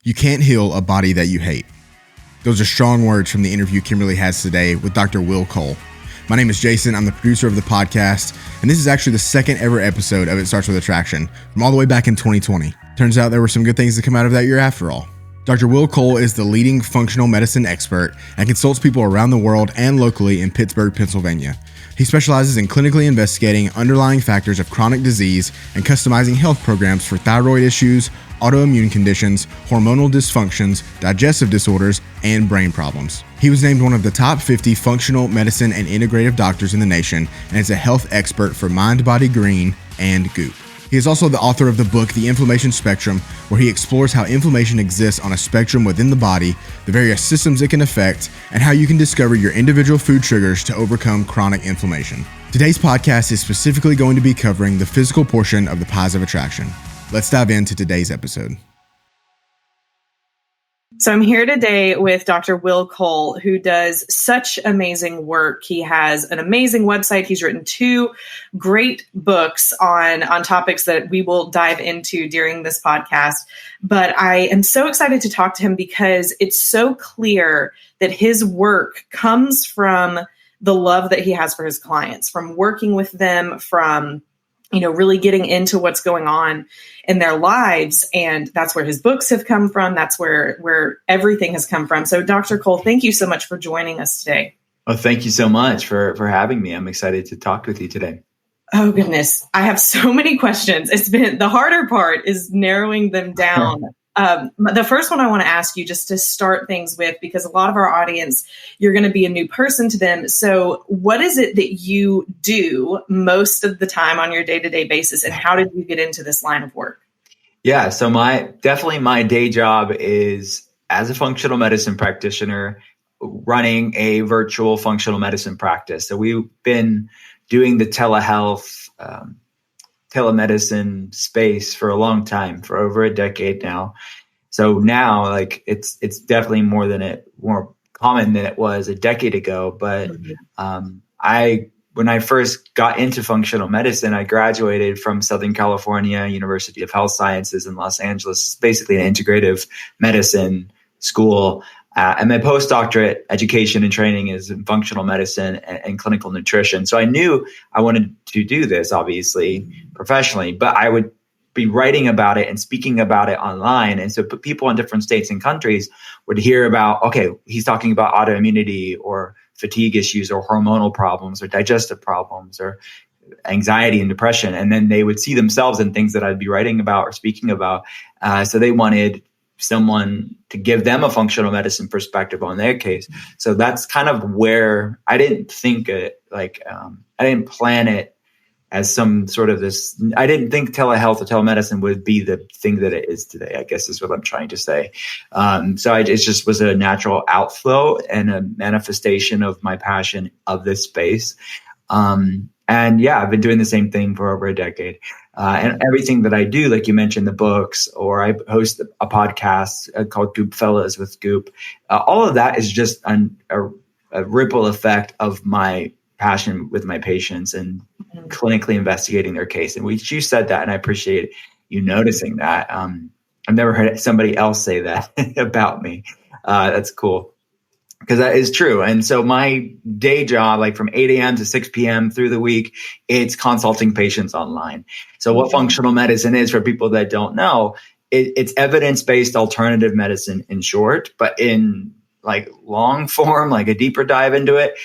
You can't heal a body that you hate. Those are strong words from the interview Kimberly has today with Dr. Will Cole. My name is Jason. I'm the producer of the podcast, and this is actually the second ever episode of It Starts With Attraction from all the way back in 2020. Turns out there were some good things that come out of that year after all. Dr. Will Cole is the leading functional medicine expert and consults people around the world and locally in Pittsburgh, Pennsylvania. He specializes in clinically investigating underlying factors of chronic disease and customizing health programs for thyroid issues, autoimmune conditions, hormonal dysfunctions, digestive disorders, and brain problems. He was named one of the top 50 functional medicine and integrative doctors in the nation and is a health expert for Mind Body Green and Goop. He is also the author of the book, The Inflammation Spectrum, where he explores how inflammation exists on a spectrum within the body, the various systems it can affect, and how you can discover your individual food triggers to overcome chronic inflammation. Today's podcast is specifically going to be covering the physical portion of the Pies of Attraction. Let's dive into today's episode. So I'm here today with Dr. Will Cole, who does such amazing work. He has an amazing website. He's written 2 great books on topics that we will dive into during this podcast. But I am so excited to talk to him because it's so clear that his work comes from the love that he has for his clients, from working with them, from really getting into what's going on in their lives. And that's where his books have come from. That's where everything has come from. So Dr. Cole, thank you so much for joining us today. Oh, thank you so much for having me. I'm excited to talk with you today. Oh, goodness. I have so many questions. It's been the harder part is narrowing them down. The first one I want to ask you just to start things with, because a lot of our audience, you're going to be a new person to them. So what is it that you do most of the time on your day-to-day basis? And how did you get into this line of work? Yeah, so my day job is as a functional medicine practitioner running a virtual functional medicine practice. So we've been doing the telehealth, telemedicine space for a long time, for over a decade now. So now, it's definitely more common than it was a decade ago. But when I first got into functional medicine, I graduated from Southern California University of Health Sciences in Los Angeles. It's basically an integrative medicine school. And my postdoctorate education and training is in functional medicine and clinical nutrition. So I knew I wanted to do this, obviously, professionally, but I would be writing about it and speaking about it online. And so people in different states and countries would hear about, okay, he's talking about autoimmunity or fatigue issues or hormonal problems or digestive problems or anxiety and depression. And then they would see themselves in things that I'd be writing about or speaking about. So they wanted someone to give them a functional medicine perspective on their case. So that's kind of where I didn't think it, I didn't plan it as some sort of this. I didn't think telehealth or telemedicine would be the thing that it is today, I guess is what I'm trying to say. It just was a natural outflow and a manifestation of my passion of this space. And yeah, I've been doing the same thing for over a decade. And everything that I do, like you mentioned, the books, or I host a podcast called Goop Fellas with Goop. All of that is just a ripple effect of my passion with my patients and clinically investigating their case. And you said that, and I appreciate you noticing that. I've never heard somebody else say that about me. That's cool. Because that is true. And so my day job, from 8 a.m. to 6 p.m. through the week, it's consulting patients online. So what functional medicine is, for people that don't know, it's evidence-based alternative medicine in short, but in long form, a deeper dive into it,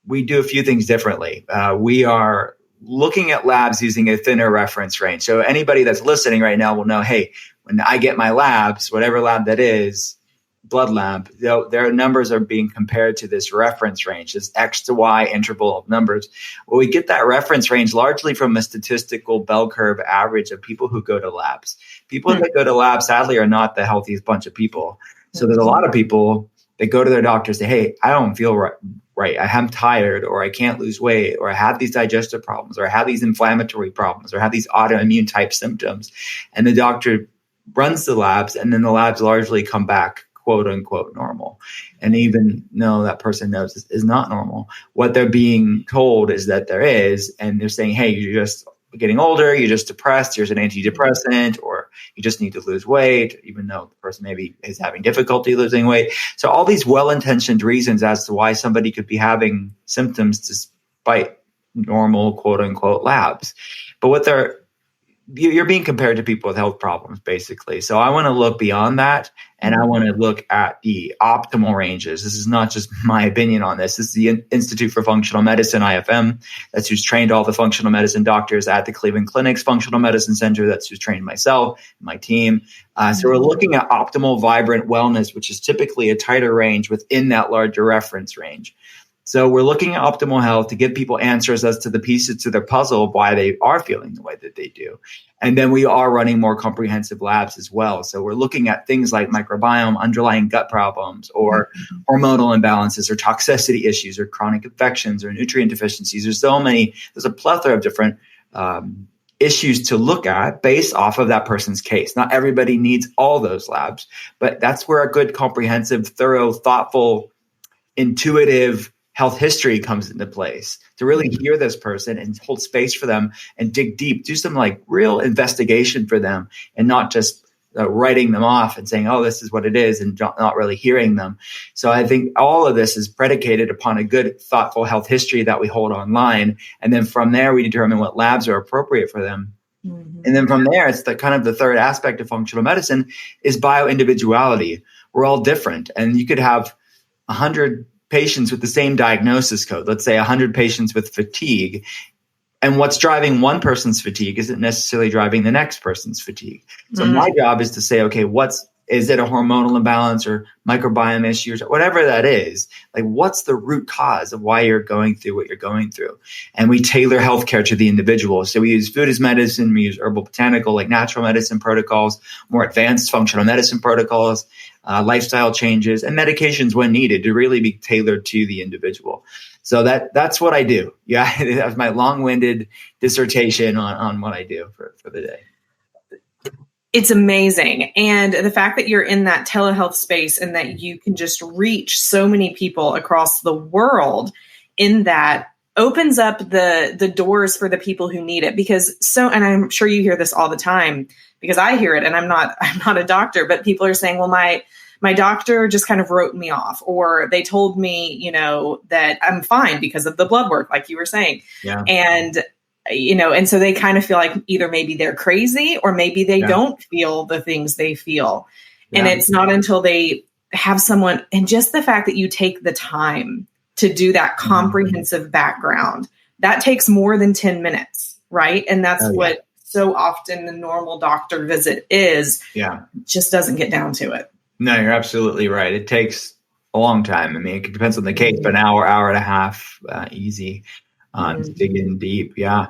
we do a few things differently. We are looking at labs using a thinner reference range. So anybody that's listening right now will know, hey, when I get my labs, whatever lab that is, blood lab, their numbers are being compared to this reference range, this X to Y interval of numbers. Well, we get that reference range largely from a statistical bell curve average of people who go to labs. People that go to labs, sadly, are not the healthiest bunch of people. So there's a lot of people that go to their doctor and say, hey, I don't feel right. I'm tired, or I can't lose weight, or I have these digestive problems, or I have these inflammatory problems, or I have these autoimmune type symptoms. And the doctor runs the labs, and then the labs largely come back quote unquote normal. And even though that person knows this is not normal, what they're being told is that there is, and they're saying, hey, you're just getting older, you're just depressed, here's an antidepressant, or you just need to lose weight, even though the person maybe is having difficulty losing weight. So all these well-intentioned reasons as to why somebody could be having symptoms despite normal quote unquote labs. But what you're being compared to people with health problems, basically. So I want to look beyond that, and I want to look at the optimal ranges. This is not just my opinion on this. This is the Institute for Functional Medicine, IFM. That's who's trained all the functional medicine doctors at the Cleveland Clinic's Functional Medicine Center. That's who's trained myself and my team. So we're looking at optimal, vibrant wellness, which is typically a tighter range within that larger reference range. So we're looking at optimal health to give people answers as to the pieces to their puzzle of why they are feeling the way that they do. And then we are running more comprehensive labs as well. So we're looking at things like microbiome, underlying gut problems, or hormonal imbalances, or toxicity issues, or chronic infections, or nutrient deficiencies. There's a plethora of different issues to look at based off of that person's case. Not everybody needs all those labs, but that's where a good, comprehensive, thorough, thoughtful, intuitive health history comes into place, to really hear this person and hold space for them and dig deep, do some like real investigation for them, and not just writing them off and saying, oh, this is what it is, and not really hearing them. So I think all of this is predicated upon a good, thoughtful health history that we hold online. And then from there, we determine what labs are appropriate for them. And then from there, it's the kind of the third aspect of functional medicine is bioindividuality. We're all different. And you could have 100 patients with the same diagnosis code, let's say 100 patients with fatigue, and what's driving one person's fatigue isn't necessarily driving the next person's fatigue. So my job is to say, okay, is it a hormonal imbalance or microbiome issues or whatever that is? Like, what's the root cause of why you're going through what you're going through? And we tailor healthcare to the individual. So we use food as medicine, we use herbal botanical, like natural medicine protocols, more advanced functional medicine protocols, lifestyle changes, and medications when needed to really be tailored to the individual. So that's what I do. Yeah, that's my long-winded dissertation on what I do for the day. It's amazing. And the fact that you're in that telehealth space and that you can just reach so many people across the world in that opens up the doors for the people who need it. And I'm sure you hear this all the time, because I hear it, and I'm not a doctor, but people are saying, well, my doctor just kind of wrote me off, or they told me, that I'm fine because of the blood work, like you were saying. Yeah. And so they kind of feel like either maybe they're crazy or maybe they don't feel the things they feel. Yeah. And it's not until they have someone, and just the fact that you take the time to do that comprehensive background, that takes more than 10 minutes, right? And that's what so often the normal doctor visit is. Yeah. Just doesn't get down to it. No, you're absolutely right. It takes a long time. I mean, it depends on the case, but an hour and a half, easy. To dig in deep. Yeah.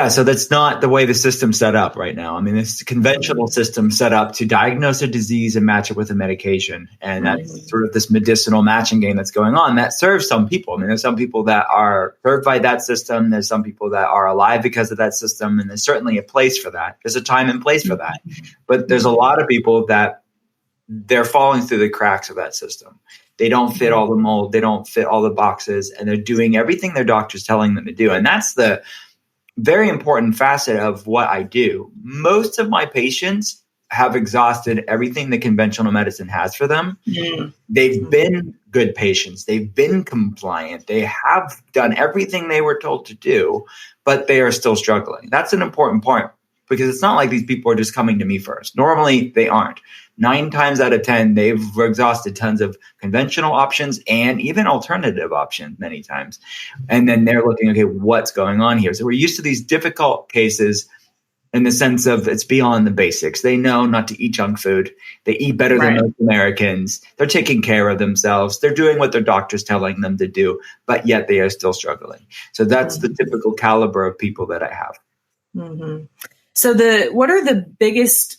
So that's not the way the system's set up right now. I mean, this conventional system set up to diagnose a disease and match it with a medication. And that's sort of this medicinal matching game that's going on that serves some people. I mean, there's some people that are served by that system. There's some people that are alive because of that system. And there's certainly a place for that. There's a time and place for that. But there's a lot of people that they're falling through the cracks of that system. They don't fit all the mold. They don't fit all the boxes, and they're doing everything their doctor's telling them to do. And that's the very important facet of what I do. Most of my patients have exhausted everything that conventional medicine has for them. They've been good patients. They've been compliant. They have done everything they were told to do, but they are still struggling. That's an important part, because it's not like these people are just coming to me first. Normally, they aren't. 9 times out of 10, they've exhausted tons of conventional options and even alternative options many times. And then they're looking, okay, what's going on here? So we're used to these difficult cases in the sense of it's beyond the basics. They know not to eat junk food. They eat better than most Americans. They're taking care of themselves. They're doing what their doctor's telling them to do, but yet they are still struggling. So that's the typical caliber of people that I have. So what are the biggest...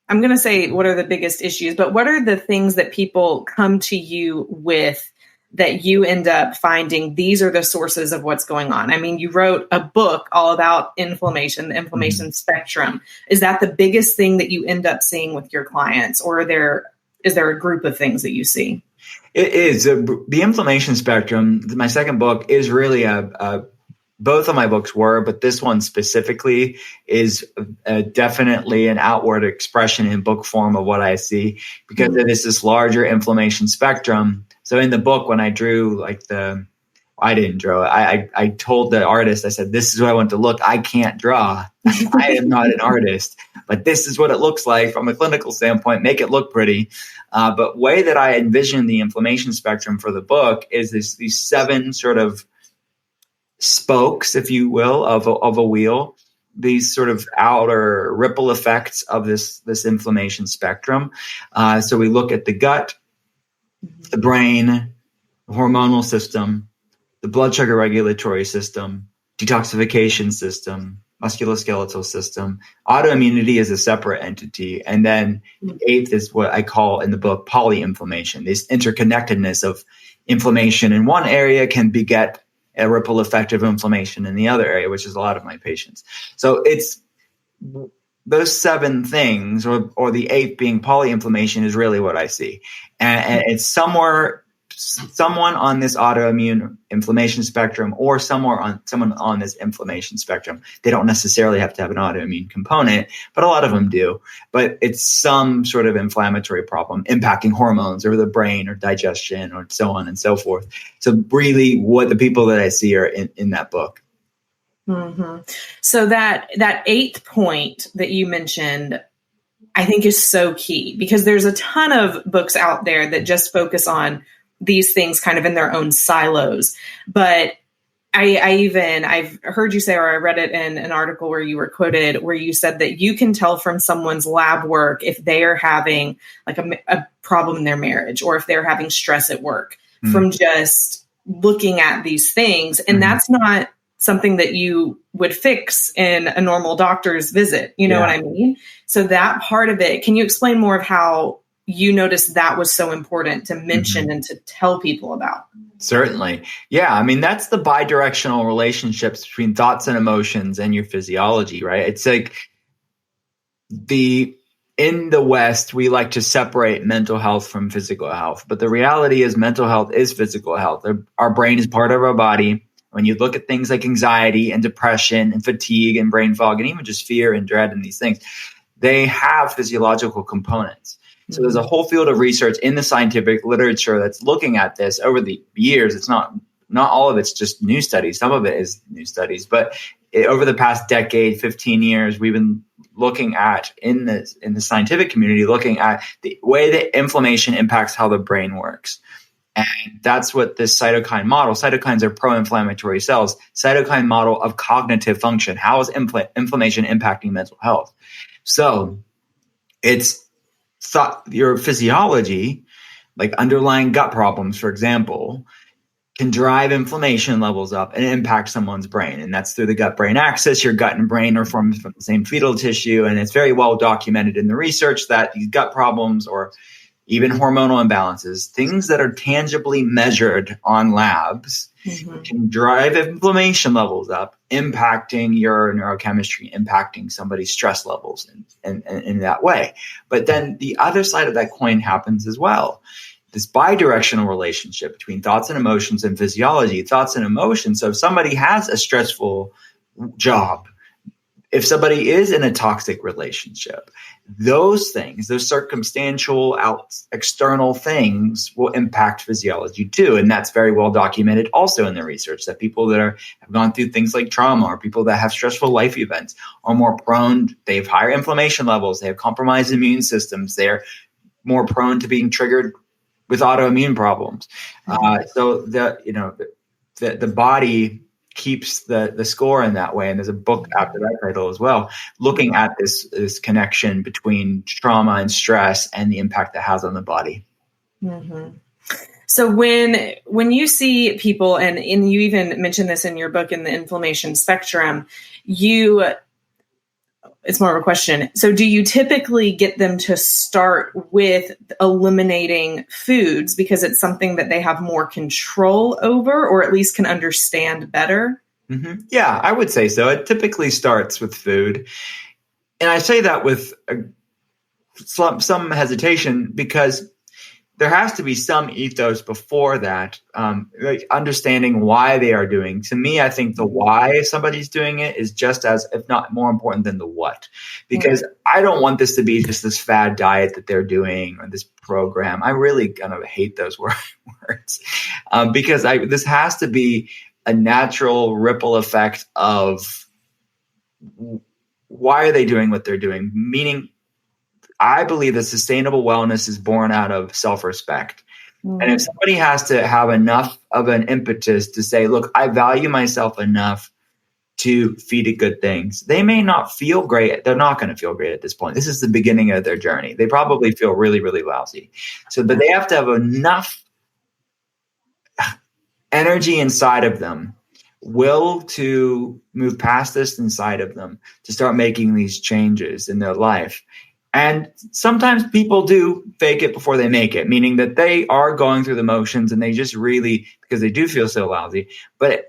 I'm going to say what are the biggest issues, but what are the things that people come to you with that you end up finding these are the sources of what's going on? I mean, you wrote a book all about inflammation, the inflammation spectrum. Is that the biggest thing that you end up seeing with your clients, or is there a group of things that you see? It is. The inflammation spectrum, my second book, is really a both of my books were, but this one specifically is definitely an outward expression in book form of what I see, because it is this larger inflammation spectrum. So in the book, when I drew I didn't draw it. I told the artist, I said, this is what I want to look. I can't draw. I am not an artist, but this is what it looks like from a clinical standpoint. Make it look pretty. But way that I envision the inflammation spectrum for the book is these 7 sort of spokes, if you will, of a wheel. These sort of outer ripple effects of this inflammation spectrum. So we look at the gut, the brain, the hormonal system, the blood sugar regulatory system, detoxification system, musculoskeletal system. Autoimmunity is a separate entity. And then the 8th is what I call in the book polyinflammation. This interconnectedness of inflammation in one area can beget a ripple effect of inflammation in the other area, which is a lot of my patients. So it's those 7 things, or the 8th being polyinflammation, is really what I see. And it's someone on this autoimmune inflammation spectrum, or someone on this inflammation spectrum. They don't necessarily have to have an autoimmune component, but a lot of them do. But it's some sort of inflammatory problem impacting hormones or the brain or digestion or so on and so forth. So really what the people that I see are in that book. Mm-hmm. So that 8th point that you mentioned, I think is so key, because there's a ton of books out there that just focus on these things kind of in their own silos. But I've heard you say, or I read it in an article where you were quoted, where you said that you can tell from someone's lab work if they are having like a problem in their marriage, or if they're having stress at work from just looking at these things. And that's not something that you would fix in a normal doctor's visit. You know what I mean? So that part of it, can you explain more of how you noticed that was so important to mention and to tell people about? Certainly. Yeah. I mean, that's the bidirectional relationships between thoughts and emotions and your physiology, right? It's like in the West, we like to separate mental health from physical health. But the reality is mental health is physical health. Our brain is part of our body. When you look at things like anxiety and depression and fatigue and brain fog, and even just fear and dread and these things, they have physiological components. So there's a whole field of research in the scientific literature that's looking at this over the years. It's not all of it's just new studies. Some of it is new studies, but over the past decade, 15 years, we've been looking at in the scientific community, looking at the way that inflammation impacts how the brain works. And that's what this cytokine model, cytokines are pro-inflammatory cells, cytokine model of cognitive function. How is inflammation impacting mental health? So it's your physiology, like underlying gut problems, for example, can drive inflammation levels up and impact someone's brain. And that's through the gut-brain axis. Your gut and brain are formed from the same fetal tissue. And it's very well documented in the research that these gut problems, or even hormonal imbalances, things that are tangibly measured on labs, can drive inflammation levels up, impacting your neurochemistry, impacting somebody's stress levels in that way. But then the other side of that coin happens as well. This bidirectional relationship between thoughts and emotions and physiology, thoughts and emotions. So if somebody has a stressful job, if somebody is in a toxic relationship, those things, those circumstantial external things will impact physiology too. And that's very well documented also in the research, that people that have gone through things like trauma, or people that have stressful life events, are more prone, they have higher inflammation levels, they have compromised immune systems, they're more prone to being triggered with autoimmune problems. So the body keeps the score in that way. And there's a book after that title as well, looking at this connection between trauma and stress and the impact that has on the body. So when you see people, and you even mentioned this in your book, in the inflammation spectrum, it's more of a question. So do you typically get them to start with eliminating foods because it's something that they have more control over, or at least can understand better? Yeah, I would say so. It typically starts with food. And I say that with some hesitation, because there has to be some ethos before that, like understanding why they are doing. To me, I think the why somebody's doing it is just as, if not more important than the what, because I don't want this to be just this fad diet that they're doing or this program. I really kind of hate those words because this has to be a natural ripple effect of why are they doing what they're doing? Meaning, I believe that sustainable wellness is born out of self-respect. And if somebody has to have enough of an impetus to say, look, I value myself enough to feed it good things, they may not feel great. They're not going to feel great at this point. This is the beginning of their journey. They probably feel really, really lousy. But they have to have enough energy inside of them, will to move past this inside of them, to start making these changes in their life. And sometimes people do fake it before they make it, meaning that they are going through the motions and they just really, because they do feel so lousy. But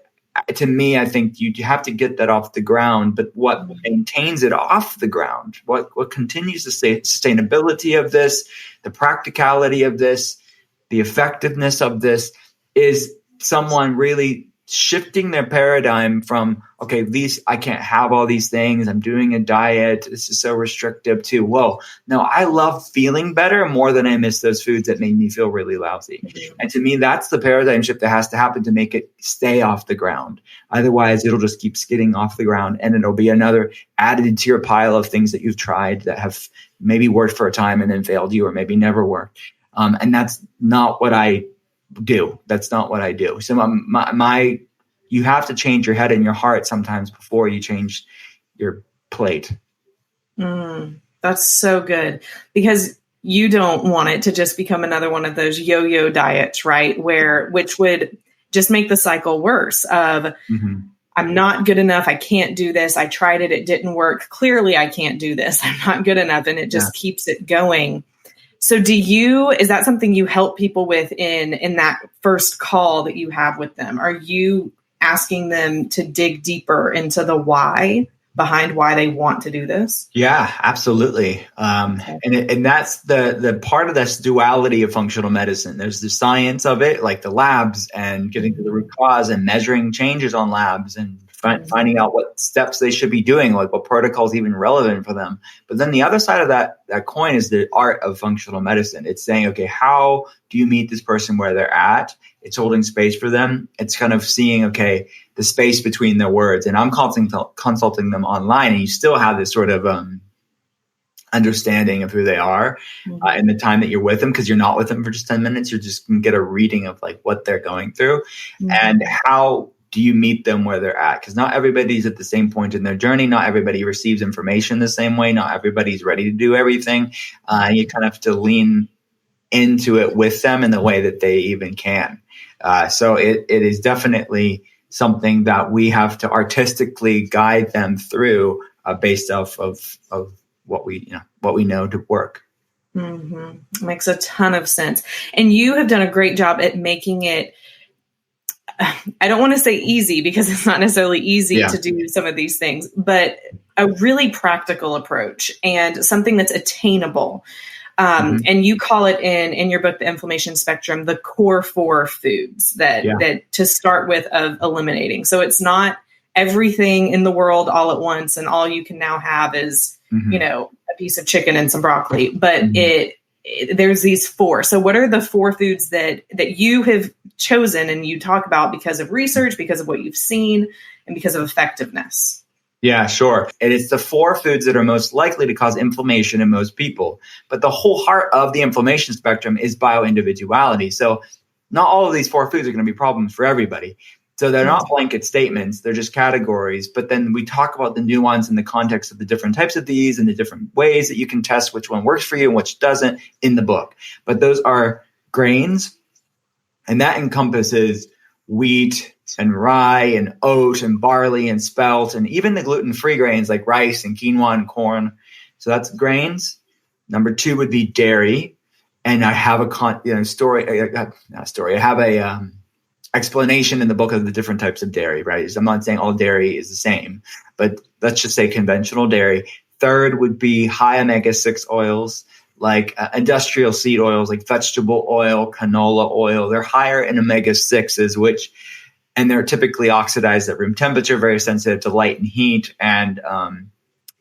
to me, I think you have to get that off the ground. But what maintains it off the ground, what continues the sustainability of this, the practicality of this, the effectiveness of this, is someone really shifting their paradigm from, okay, I can't have all these things, I'm doing a diet, this is so restrictive, to, whoa, no, I love feeling better more than I miss those foods that made me feel really lousy. Mm-hmm. And to me, that's the paradigm shift that has to happen to make it stay off the ground. Otherwise, it'll just keep skidding off the ground, and it'll be another added to your pile of things that you've tried that have maybe worked for a time and then failed you, or maybe never worked. And that's not what I do. That's not what I do. So you have to change your head and your heart sometimes before you change your plate. That's so good, because you don't want it to just become another one of those yo-yo diets, right? Which would just make the cycle worse of, I'm not good enough. I can't do this. I tried it. It didn't work. Clearly I can't do this. I'm not good enough. And it just keeps it going. So is that something you help people with in that first call that you have with them? Are you asking them to dig deeper into the why behind why they want to do this? Yeah, absolutely. And that's the part of this duality of functional medicine. There's the science of it, like the labs and getting to the root cause and measuring changes on labs and finding out what steps they should be doing, like what protocol is even relevant for them. But then the other side of that coin is the art of functional medicine. It's saying, okay, how do you meet this person where they're at? It's holding space for them. It's kind of seeing, okay, the space between their words. And I'm consulting them online, and you still have this sort of understanding of who they are in the time that you're with them, because you're not with them for just 10 minutes. You're just going to get a reading of like what they're going through and how do you meet them where they're at? Because not everybody's at the same point in their journey. Not everybody receives information the same way. Not everybody's ready to do everything. You kind of have to lean into it with them in the way that they even can. So it is definitely something that we have to artistically guide them through based off of what we know to work. Makes a ton of sense. And you have done a great job at making it, I don't want to say easy, because it's not necessarily easy to do some of these things, but a really practical approach and something that's attainable. And you call it in your book, The Inflammation Spectrum, the core 4 foods that to start with of eliminating. So it's not everything in the world all at once, and all you can now have is, a piece of chicken and some broccoli, but there's these 4. So what are the 4 foods that you have chosen and you talk about because of research, because of what you've seen, and because of effectiveness? Yeah, sure. And it's the 4 foods that are most likely to cause inflammation in most people. But the whole heart of the inflammation spectrum is bioindividuality. So not all of these 4 foods are going to be problems for everybody. So they're not blanket statements. They're just categories. But then we talk about the nuance in the context of the different types of these and the different ways that you can test which one works for you and which doesn't in the book. But those are grains, and that encompasses wheat and rye and oat and barley and spelt, and even the gluten-free grains like rice and quinoa and corn. So that's grains. Number 2 would be dairy. And I have explanation in the book of the different types of dairy, right? So I'm not saying all dairy is the same, but let's just say conventional dairy. 3rd would be high omega-6 oils. like industrial seed oils, like vegetable oil, canola oil. They're higher in omega-6s, and they're typically oxidized at room temperature, very sensitive to light and heat, and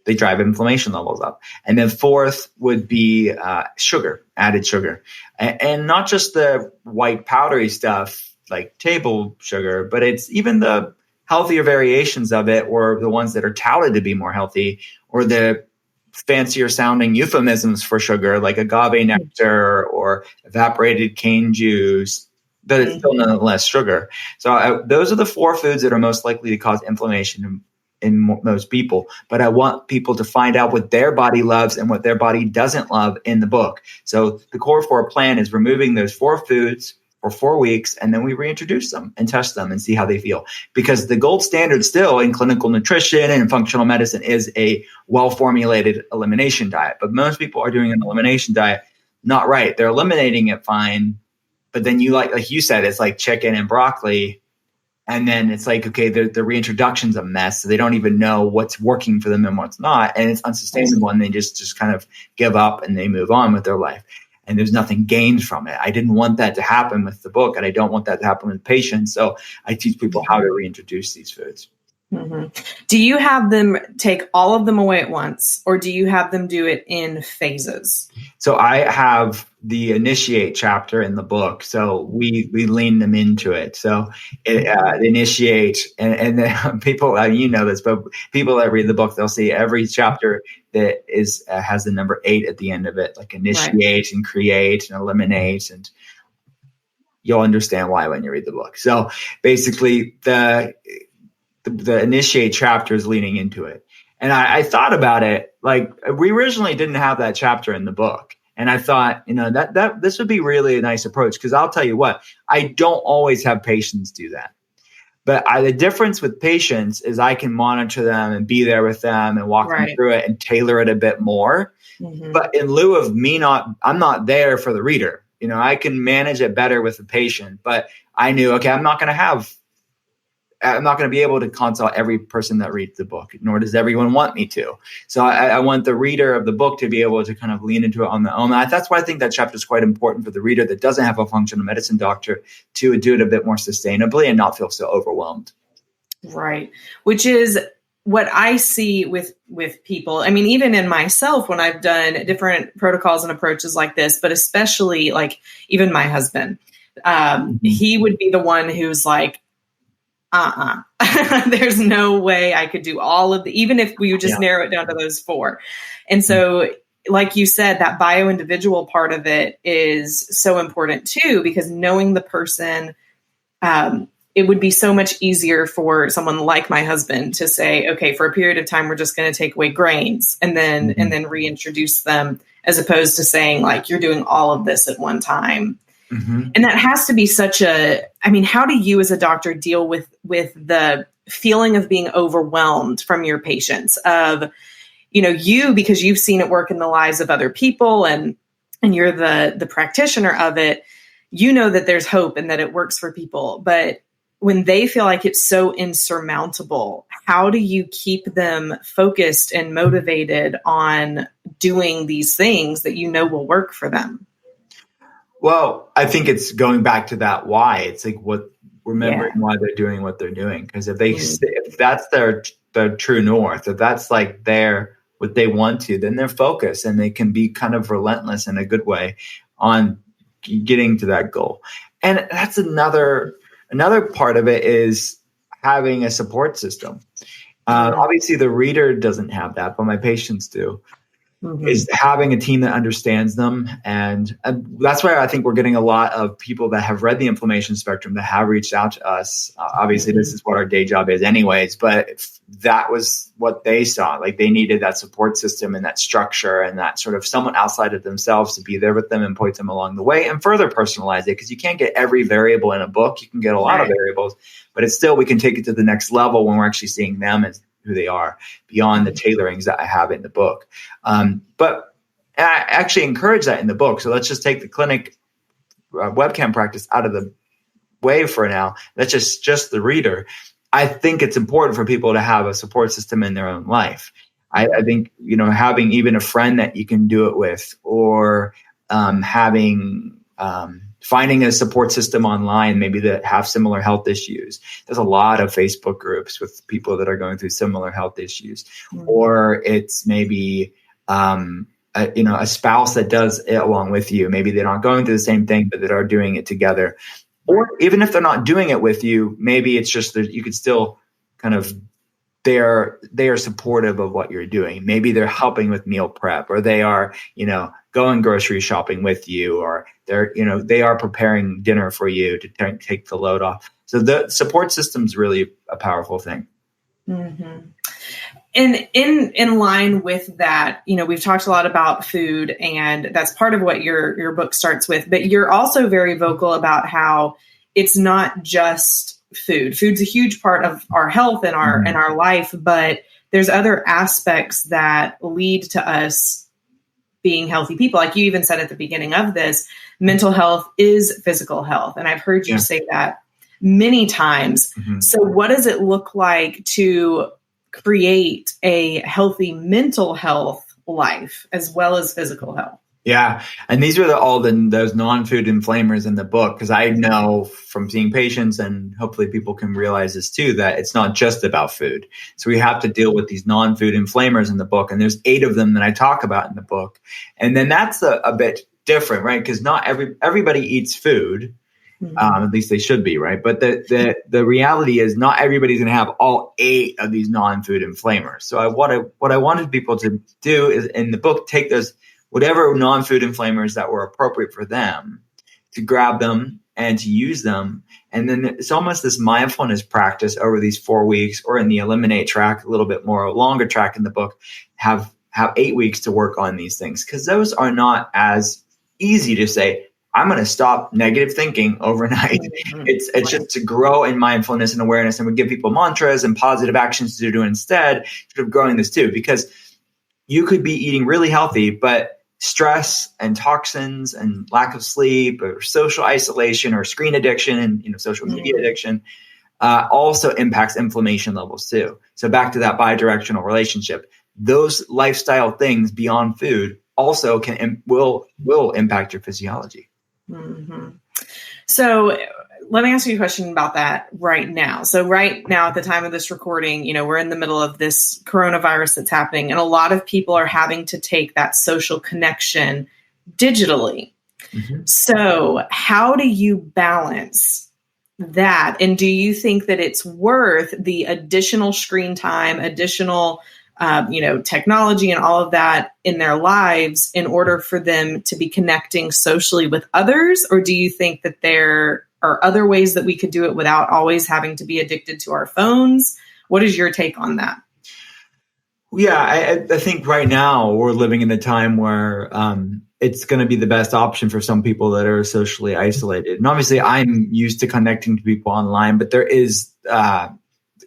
they drive inflammation levels up. And then fourth would be sugar, added sugar. And not just the white powdery stuff like table sugar, but it's even the healthier variations of it, or the ones that are touted to be more healthy, or the fancier sounding euphemisms for sugar like agave nectar or evaporated cane juice, but it's still nonetheless sugar. So those are the 4 foods that are most likely to cause inflammation in most people. But I want people to find out what their body loves and what their body doesn't love in the book. So the Core 4 plan is removing those 4 foods for 4 weeks, and then we reintroduce them and test them and see how they feel. Because the gold standard still in clinical nutrition and functional medicine is a well-formulated elimination diet. But most people are doing an elimination diet not right. They're eliminating it fine, but then you like you said, it's like chicken and broccoli. And then it's like, okay, the reintroduction's a mess. So they don't even know what's working for them and what's not. And it's unsustainable. And they just kind of give up and they move on with their life. And there's nothing gained from it. I didn't want that to happen with the book, and I don't want that to happen with patients. So I teach people how to reintroduce these foods. Mm-hmm. Do you have them take all of them away at once, or do you have them do it in phases? So I have the initiate chapter in the book. So we lean them into it. So initiate, and then people, you know this, but people that read the book, they'll see every chapter that has the number 8 at the end of it, like initiate and create and eliminate, and you'll understand why when you read the book. So basically the initiate chapter is leaning into it. And I thought about it, like we originally didn't have that chapter in the book. And I thought, that this would be really a nice approach, because I'll tell you what, I don't always have patients do that. But the difference with patients is I can monitor them and be there with them and walk them through it and tailor it a bit more. Mm-hmm. But in lieu of I'm not there for the reader. I can manage it better with the patient. But I knew, okay, I'm not going to be able to consult every person that reads the book, nor does everyone want me to. So I want the reader of the book to be able to kind of lean into it on their own. That's why I think that chapter is quite important for the reader that doesn't have a functional medicine doctor to do it a bit more sustainably and not feel so overwhelmed. Right. Which is what I see with people. I mean, even in myself, when I've done different protocols and approaches like this, but especially like even my husband, he would be the one who's like, there's no way I could do all of even if we would just narrow it down to those 4. And so, like you said, that bio-individual part of it is so important too, because knowing the person, it would be so much easier for someone like my husband to say, okay, for a period of time, we're just going to take away grains and then reintroduce them, as opposed to saying like, you're doing all of this at one time. Mm-hmm. And that has to be how do you as a doctor deal with the feeling of being overwhelmed from your patients of, because you've seen it work in the lives of other people and you're the practitioner of it, that there's hope and that it works for people. But when they feel like it's so insurmountable, how do you keep them focused and motivated on doing these things that will work for them? Well, I think it's going back to that why. It's like remembering why they're doing what they're doing. Because if that's their true north, if that's like what they want to, then they're focused and they can be kind of relentless in a good way on getting to that goal. And that's another part of it is having a support system. Obviously, the reader doesn't have that, but my patients do. Mm-hmm. Is having a team that understands them. And that's why I think we're getting a lot of people that have read the inflammation spectrum that have reached out to us. Obviously, this is what our day job is anyways, but that was what they saw. Like they needed that support system and that structure and that sort of someone outside of themselves to be there with them and point them along the way and further personalize it. Because you can't get every variable in a book. You can get a lot of variables, but it's still, we can take it to the next level when we're actually seeing them as who they are beyond the tailorings that I have in the book. But I actually encourage that in the book. So let's just take the clinic webcam practice out of the way for now. That's just the reader. I think it's important for people to have a support system in their own life. I think, having even a friend that you can do it with, or finding a support system online, maybe that have similar health issues. There's a lot of Facebook groups with people that are going through similar health issues, or it's maybe, a spouse that does it along with you. Maybe they're not going through the same thing, but that are doing it together. Or even if they're not doing it with you, maybe it's just that you could still kind of, they are supportive of what you're doing. Maybe they're helping with meal prep, or they are, going grocery shopping with you, or they are preparing dinner for you to take the load off. So the support system is really a powerful thing. Mm-hmm. And in line with that, we've talked a lot about food, and that's part of what your book starts with, but you're also very vocal about how it's not just food. Food's a huge part of our health and our life, but there's other aspects that lead to us being healthy people. Like you even said at the beginning of this, mental health is physical health. And I've heard you say that many times. Mm-hmm. So what does it look like to create a healthy mental health life as well as physical health? Yeah. And these are those non-food inflammers in the book, because I know from seeing patients, and hopefully people can realize this too, that it's not just about food. So we have to deal with these non-food inflammers in the book. And there's 8 of them that I talk about in the book. And then that's a bit different, right? Because not everybody eats food. At least they should be, right? But the reality is not everybody's going to have all 8 of these non-food inflammers. So what I wanted people to do is in the book, take those whatever non-food inflammers that were appropriate for them, to grab them and to use them. And then it's almost this mindfulness practice over these 4 weeks, or in the eliminate track, a little bit more longer track in the book, have 8 weeks to work on these things. Because those are not as easy to say, I'm going to stop negative thinking overnight. Mm-hmm. It's just to grow in mindfulness and awareness. And we give people mantras and positive actions to do instead, sort of growing this too, because you could be eating really healthy, but stress and toxins and lack of sleep, or social isolation, or screen addiction, and social media addiction also impacts inflammation levels too. So back to that bidirectional relationship, those lifestyle things beyond food also will impact your physiology. Mm-hmm. So let me ask you a question about that right now. So right now, at the time of this recording, we're in the middle of this coronavirus that's happening, and a lot of people are having to take that social connection digitally. Mm-hmm. So how do you balance that? And do you think that it's worth the additional screen time, additional technology and all of that in their lives in order for them to be connecting socially with others? Or do you think that there are other ways that we could do it without always having to be addicted to our phones? What is your take on that? Yeah, I think right now we're living in a time where it's going to be the best option for some people that are socially isolated. And obviously I'm used to connecting to people online, but there is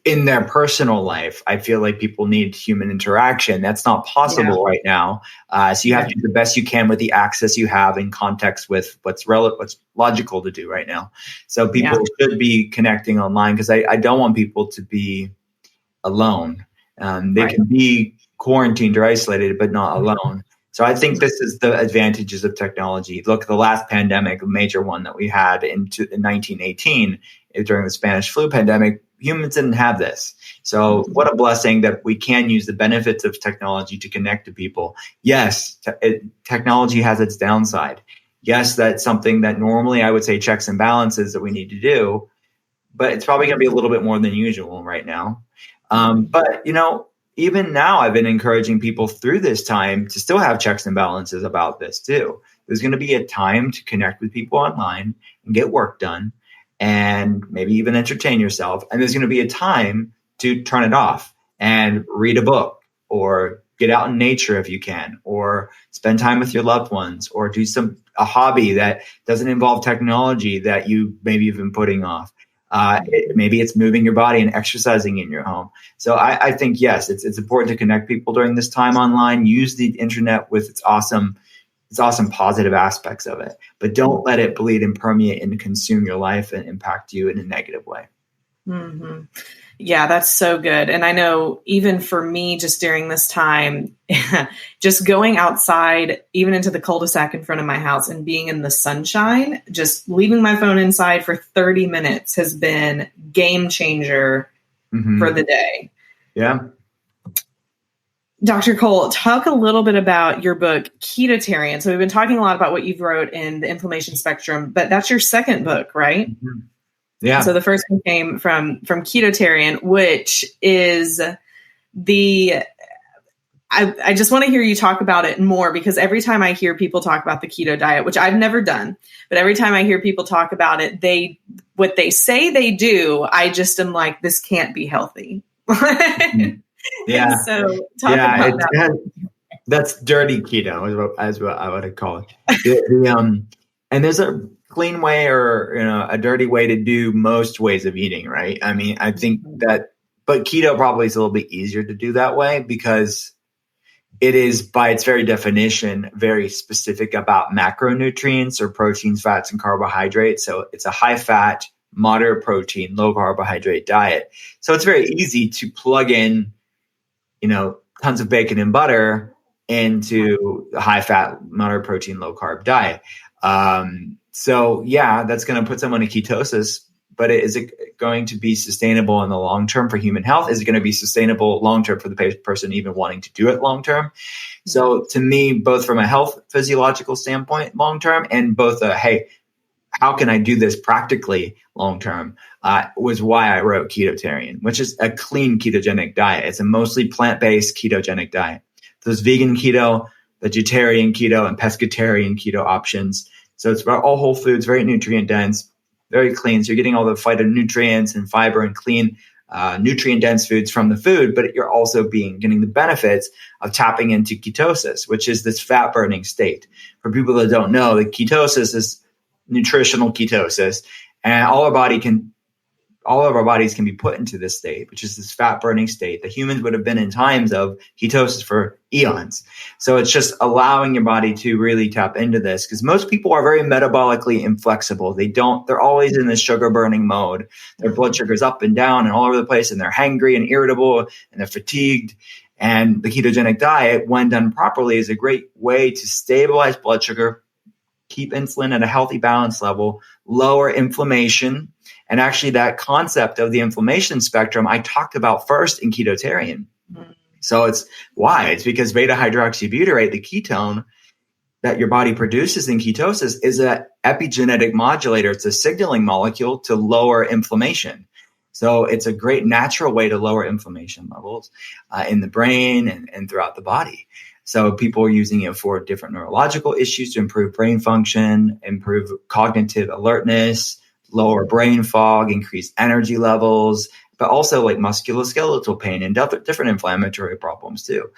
in their personal life, I feel like people need human interaction. That's not possible right now. So you have to do the best you can with the access you have in context with what's logical to do right now. So people should be connecting online, because I don't want people to be alone. They can be quarantined or isolated, but not alone. So I think this is the advantages of technology. Look, the last pandemic, a major one that we had in 1918 during the Spanish flu pandemic, humans didn't have this. So what a blessing that we can use the benefits of technology to connect to people. Yes, technology has its downside. Yes, that's something that normally I would say checks and balances that we need to do, but it's probably going to be a little bit more than usual right now. But, even now I've been encouraging people through this time to still have checks and balances about this too. There's going to be a time to connect with people online and get work done, and maybe even entertain yourself. And there's going to be a time to turn it off and read a book, or get out in nature if you can, or spend time with your loved ones, or do a hobby that doesn't involve technology that you maybe have been putting off. Maybe it's moving your body and exercising in your home. So I think, yes, it's important to connect people during this time online. Use the internet with its awesome positive aspects of it, but don't let it bleed and permeate and consume your life and impact you in a negative way. Mm-hmm. Yeah, that's so good. And I know even for me, just during this time, just going outside, even into the cul-de-sac in front of my house and being in the sunshine, just leaving my phone inside for 30 minutes has been game changer for the day. Yeah. Dr. Cole, talk a little bit about your book, Ketotarian. So we've been talking a lot about what you've wrote in the inflammation spectrum, but that's your second book, right? Mm-hmm. Yeah. So the first one came from Ketotarian, which is I just want to hear you talk about it more, because every time I hear people talk about the keto diet, which I've never done, but every time I hear people talk about it, what they say they do, I just am like, this can't be healthy. Yeah. And so talk about that. That's dirty keto is what I would call it. And there's a clean way or a dirty way to do most ways of eating, right? I mean, I think that, but keto probably is a little bit easier to do that way because it is, by its very definition, very specific about macronutrients or proteins, fats, and carbohydrates. So it's a high fat, moderate protein, low carbohydrate diet. So it's very easy to plug in, tons of bacon and butter into the high fat, moderate protein, low carb diet. So yeah, that's going to put someone in ketosis, but is it going to be sustainable in the long term for human health? Is it going to be sustainable long term for the person even wanting to do it long term? So to me, both from a health physiological standpoint, long term, and both hey, how can I do this practically long term, was why I wrote Ketotarian, which is a clean ketogenic diet. It's a mostly plant-based ketogenic diet. There's vegan keto, vegetarian keto, and pescatarian keto options. So it's about all whole foods, very nutrient dense, very clean. So you're getting all the phytonutrients and fiber and clean nutrient dense foods from the food, but you're also getting the benefits of tapping into ketosis, which is this fat burning state. For people that don't know, the ketosis is nutritional ketosis, and all of our bodies can be put into this state, which is this fat burning state. The humans would have been in times of ketosis for eons. So it's just allowing your body to really tap into this, because most people are very metabolically inflexible. They're always in this sugar burning mode. Their blood sugar's up and down and all over the place, and they're hangry and irritable and they're fatigued. And the ketogenic diet, when done properly, is a great way to stabilize blood sugar, keep insulin at a healthy balance level, lower inflammation. And actually that concept of the inflammation spectrum I talked about first in Ketotarian. So it's because beta hydroxybutyrate, the ketone that your body produces in ketosis, is an epigenetic modulator. It's a signaling molecule to lower inflammation. So it's a great natural way to lower inflammation levels in the brain and throughout the body. So people are using it for different neurological issues to improve brain function, improve cognitive alertness, lower brain fog, increase energy levels, but also like musculoskeletal pain and different inflammatory problems too.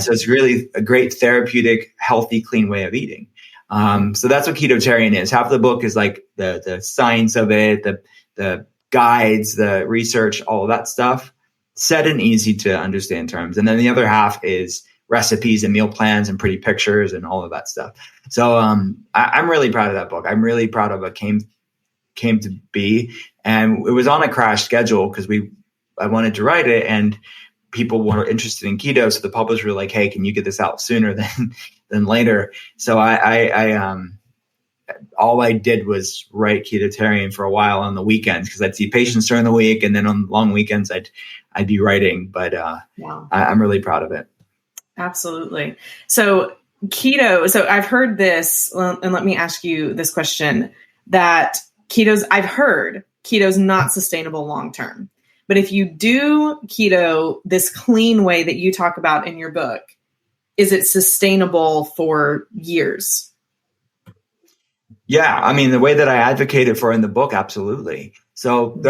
So it's really a great therapeutic, healthy, clean way of eating. So that's what Ketotarian is. Half the book is like the science of it, the guides, the research, all of that stuff, said in easy to understand terms. And then the other half is recipes and meal plans and pretty pictures and all of that stuff. So I'm really proud of that book. I'm really proud of what came to be. And it was on a crash schedule because I wanted to write it and people were interested in keto. So the publisher were like, hey, can you get this out sooner than later? So I all I did was write Ketotarian for a while on the weekends because I'd see patients during the week. And then on long weekends, I'd be writing, but wow. I'm really proud of it. Absolutely. So keto, so I've heard this, and let me ask you this question, that I've heard keto's not sustainable long-term, but if you do keto this clean way that you talk about in your book, is it sustainable for years? Yeah. I mean, the way that I advocated for in the book, absolutely. So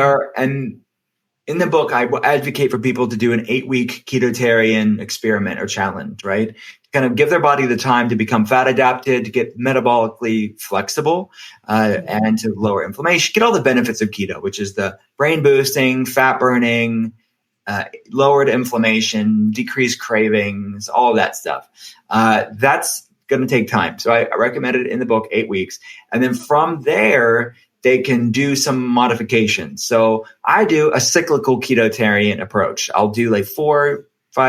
in the book, I advocate for people to do an 8-week Ketotarian experiment or challenge, right? To kind of give their body the time to become fat adapted, to get metabolically flexible, and to lower inflammation, get all the benefits of keto, which is the brain boosting, fat burning, lowered inflammation, decreased cravings, all of that stuff. That's going to take time. So I recommended it in the book 8 weeks. And then from there, they can do some modifications. So I do a cyclical ketotarian approach. I'll do like 4-5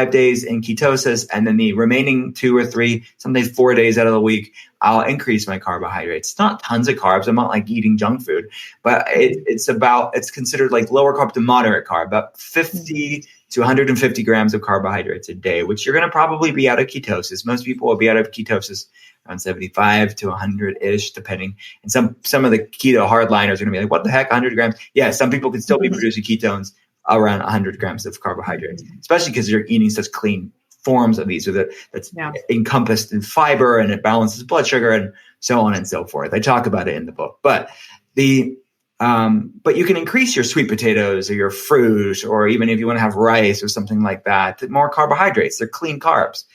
days in ketosis, and then the remaining 2 or 3, sometimes 4 days out of the week, I'll increase my carbohydrates. It's not tons of carbs. I'm not like eating junk food, but it's considered like lower carb to moderate carb, about 50 to 150 grams of carbohydrates a day, which you're going to probably be out of ketosis. Most people will be out of ketosis around 75 to 100-ish, depending. And some of the keto hardliners are going to be like, what the heck, 100 grams? Yeah, some people can still be producing ketones around 100 grams of carbohydrates, especially because you're eating such clean forms of these that's encompassed in fiber, and it balances blood sugar and so on and so forth. I talk about it in the book. But but you can increase your sweet potatoes or your fruit, or even if you want to have rice or something like that, more carbohydrates. They're clean carbs.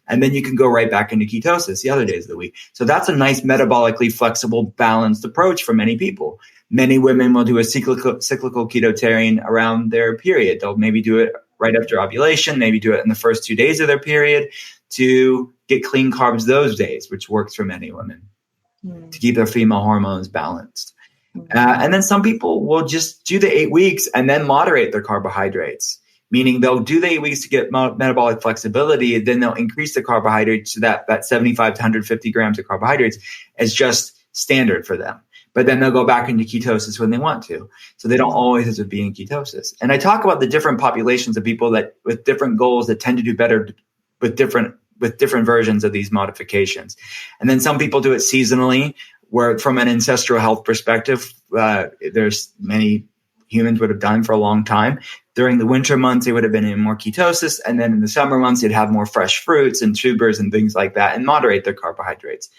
And then you can go right back into ketosis the other days of the week. So that's a nice metabolically flexible, balanced approach for many people. Many women will do a cyclical ketotarian around their period. They'll maybe do it right after ovulation, maybe do it in the first 2 days of their period to get clean carbs those days, which works for many women to keep their female hormones balanced. And then some people will just do the 8 weeks and then moderate their carbohydrates, meaning they'll do the 8 weeks to get metabolic flexibility, and then they'll increase the carbohydrates to that 75 to 150 grams of carbohydrates as just standard for them. But then they'll go back into ketosis when they want to. So they don't always have to be in ketosis. And I talk about the different populations of people that with different goals that tend to do better with different versions of these modifications. And then some people do it seasonally, where from an ancestral health perspective, there's many humans would have done for a long time. During the winter months, they would have been in more ketosis. And then in the summer months, they'd have more fresh fruits and tubers and things like that and moderate their carbohydrates.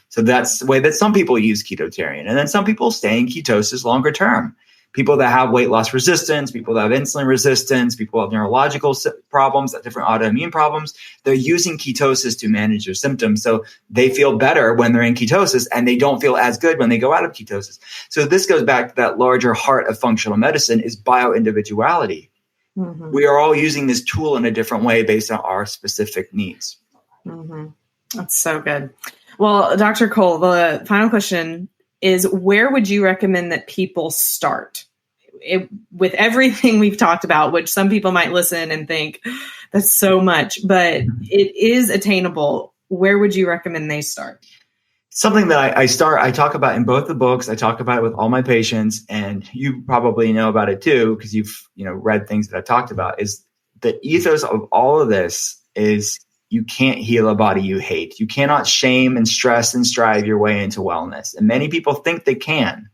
So that's the way that some people use ketotarian. And then some people stay in ketosis longer term. People that have weight loss resistance, people that have insulin resistance, people have neurological problems, different autoimmune problems, they're using ketosis to manage their symptoms. So they feel better when they're in ketosis, and they don't feel as good when they go out of ketosis. So this goes back to that larger heart of functional medicine is bioindividuality. Mm-hmm. We are all using this tool in a different way based on our specific needs. Mm-hmm. That's so good. Well, Dr. Cole, the final question is, where would you recommend that people start with everything we've talked about, which some people might listen and think that's so much, but it is attainable. Where would you recommend they start? Something that I talk about in both the books. I talk about it with all my patients, and you probably know about it too, because you've read things that I've talked about, is the ethos of all of this is you can't heal a body you hate. You cannot shame and stress and strive your way into wellness. And many people think they can,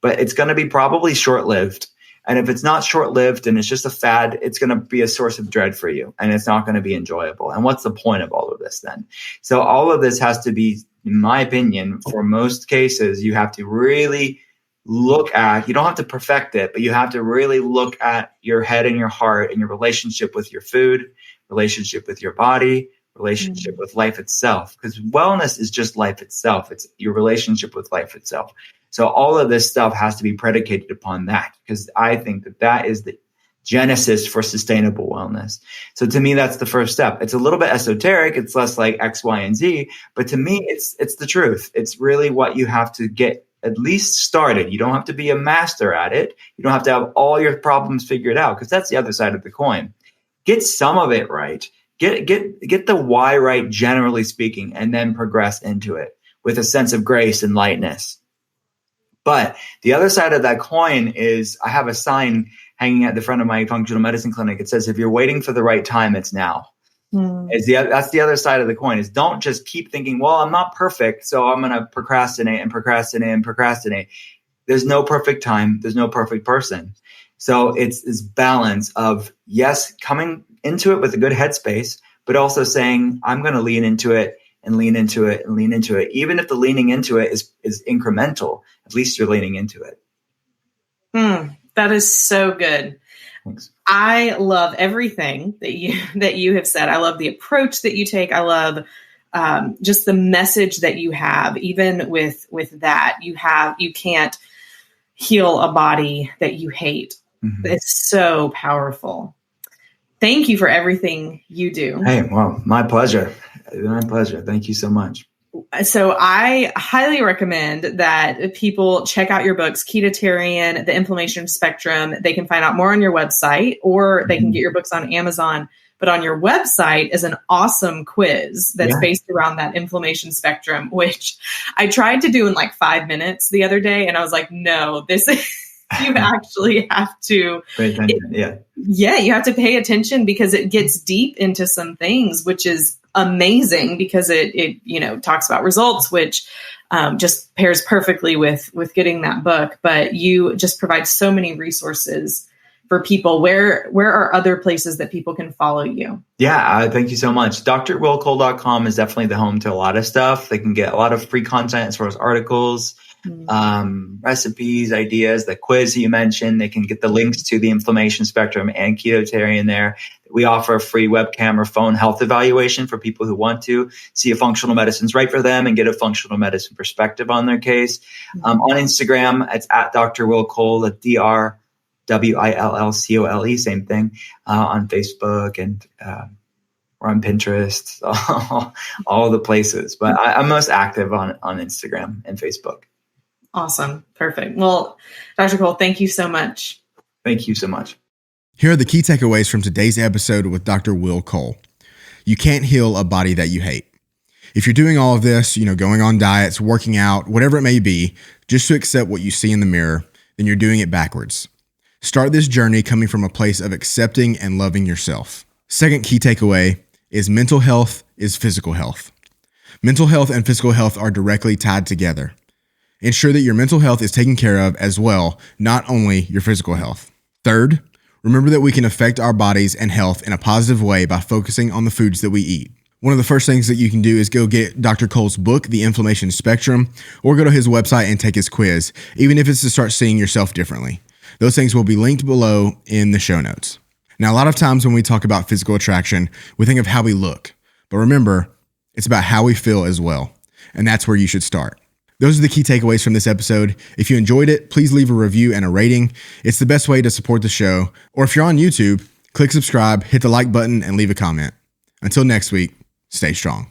but it's going to be probably short-lived. And if it's not short-lived and it's just a fad, it's going to be a source of dread for you, and it's not going to be enjoyable. And what's the point of all of this then? So all of this has to be, in my opinion, for most cases, you have to really look at, you don't have to perfect it, but you have to really look at your head and your heart and your relationship with your food, relationship with your body, relationship with life itself. Because wellness is just life itself. It's your relationship with life itself. So all of this stuff has to be predicated upon that, because I think that is the genesis for sustainable wellness. So to me, that's the first step. It's a little bit esoteric. It's less like X, Y, and Z. But to me, it's the truth. It's really what you have to get at least started. You don't have to be a master at it. You don't have to have all your problems figured out, because that's the other side of the coin. Get some of it right. Get the why right, generally speaking, and then progress into it with a sense of grace and lightness. But the other side of that coin is, I have a sign hanging at the front of my functional medicine clinic. It says, if you're waiting for the right time, it's now. That's the other side of the coin, is don't just keep thinking, well, I'm not perfect, so I'm going to procrastinate and procrastinate and procrastinate. There's no perfect time. There's no perfect person. So it's this balance of, yes, coming into it with a good headspace, but also saying, I'm going to lean into it and lean into it and lean into it. Even if the leaning into it is incremental, at least you're leaning into it. That is so good. Thanks. I love everything that you have said. I love the approach that you take. I love just the message that you have. Even with that, you can't heal a body that you hate. Mm-hmm. It's so powerful. Thank you for everything you do. Hey, well, my pleasure. My pleasure. Thank you so much. So I highly recommend that people check out your books, Ketotarian, The Inflammation Spectrum. They can find out more on your website, or they can get your books on Amazon. But on your website is an awesome quiz that's based around that inflammation spectrum, which I tried to do in like 5 minutes the other day. And I was like, no, this is, you actually have to pay attention. You have to pay attention, because it gets deep into some things, which is amazing, because it talks about results, which just pairs perfectly with getting that book. But you just provide so many resources for people. Where are other places that people can follow you? Yeah, thank you so much. drwillcole.com is definitely the home to a lot of stuff. They can get a lot of free content as far as articles, recipes, ideas, the quiz that you mentioned. They can get the links to the inflammation spectrum and Ketotarian there. We offer a free webcam or phone health evaluation for people who want to see if functional medicine's right for them and get a functional medicine perspective on their case. On Instagram, it's at Dr. Will Cole, at DrWillCole, same thing, on Facebook, and we're on Pinterest, all the places. But I'm most active on Instagram and Facebook. Awesome. Perfect. Well, Dr. Cole, thank you so much. Thank you so much. Here are the key takeaways from today's episode with Dr. Will Cole. You can't heal a body that you hate. If you're doing all of this, going on diets, working out, whatever it may be, just to accept what you see in the mirror, then you're doing it backwards. Start this journey coming from a place of accepting and loving yourself. Second key takeaway is mental health is physical health. Mental health and physical health are directly tied together. Ensure that your mental health is taken care of as well, not only your physical health. Third, remember that we can affect our bodies and health in a positive way by focusing on the foods that we eat. One of the first things that you can do is go get Dr. Cole's book, The Inflammation Spectrum, or go to his website and take his quiz, even if it's to start seeing yourself differently. Those things will be linked below in the show notes. Now, a lot of times when we talk about physical attraction, we think of how we look. But remember, it's about how we feel as well. And that's where you should start. Those are the key takeaways from this episode. If you enjoyed it, please leave a review and a rating. It's the best way to support the show. Or if you're on YouTube, click subscribe, hit the like button, and leave a comment. Until next week, stay strong.